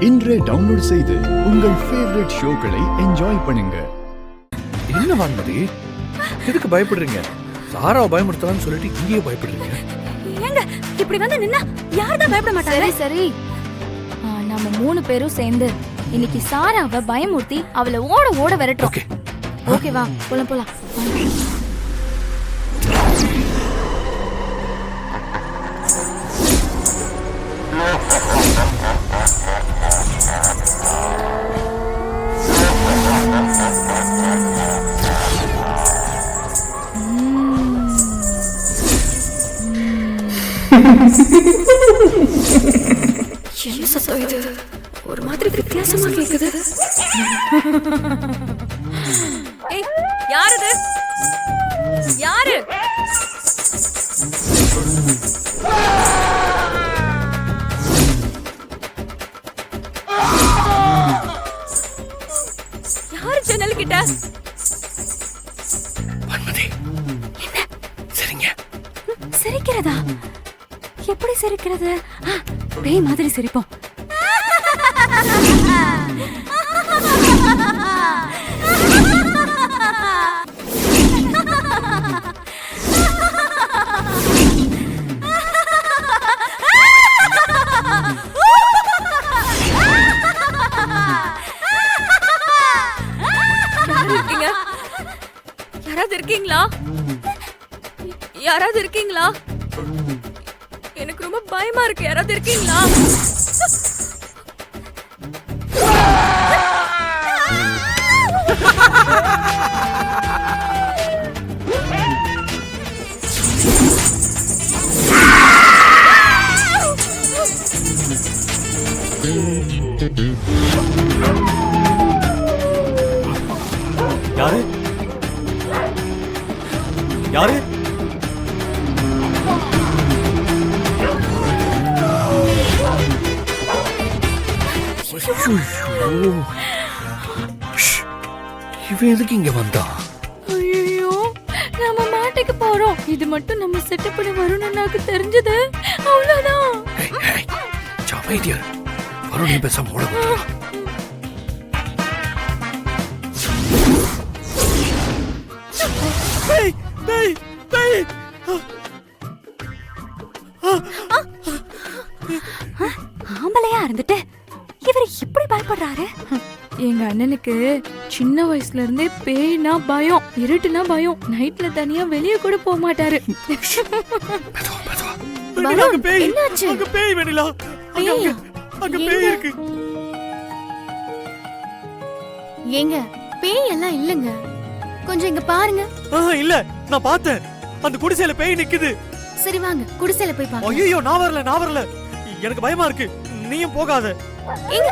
இன்றே டவுன்லோட் செய்து உங்கள் ஃபேவரட் ஷோக்களை என்ஜாய் பண்ணுங்க. என்ன வான்மதி, எதுக்கு பயப்படுறீங்க? சாராவை பயமுறுத்தலாம்னு சொல்லிட்டு இங்கேயே பயப்படுறீங்க. ஏங்க இப்படி வந்து நின்னா யார்தான் பயப்பட மாட்டாங்க? சரி சரி, நம்ம 3 பேரும் சேர்ந்து இன்னைக்கு சாராவை பயமுறுத்தி அவளை ஓட ஓட விரட்டுறோம். ஓகே ஓகேவா? போலாம் போலாம். என்ன சத்தம் இது? ஒரு மாதிரி வித்தியாசமா கேக்குது. ஏய், யாரது? யாரு? யாரு ஜன்னல் கிட்ட? வான்மதி, என்ன சரிங்க. சிரிக்கிறதா? எப்படி சிரிக்கிறது? பேய் மாதிரி சிரிப்போம். யாராவது இருக்கீங்களா? யாராவது இருக்கீங்களா? எனக்கு ரொம்ப பயமா இருக்கு. யாராவது இருக்கீங்களா? யாரு? யாரு? இவன் எதுக்கு இங்க வந்தா? ஐயோ, நம்ம மாட்டுக்கு போறோம். இது மட்டும் நம்ம செட்டப் பண்ணி வரும்னு எனக்கு தெரிஞ்சது. அவ்வளவுதான். அமைதியார் வருண், நீ பேசாம ஓட விட்டுறலாம். பேய் பேய் பேய்! ஆம்பளையா இருந்துட்டு இவர் இப்படி பயப்படுறாரு. எங்க அண்ணனுக்கு சின்ன வயசுல இருந்தே பேய்னா பயம், இருட்டுனா பயம். நைட்ல தனியா வெளிய கூட போக மாட்டாரு. மெதுவா மெதுவா. வெண்ணிலா, அங்க பேய்! என்னாச்சு? அங்க பேய் வெண்ணிலா! அங்க பேய் இருக்கு. ஏங்க, பேய் எல்லாம் இல்லங்க. கொஞ்சம் இங்க பாருங்க. இல்ல, நான் பார்த்தேன். அந்த குடிசையில பேய் நிக்குது. சரி வாங்க, குடிசையில போய் பாருங்க. ஐயோ, நான் வரல. எனக்கு பயமா இருக்கு. நீயும் போகாத. ஏங்க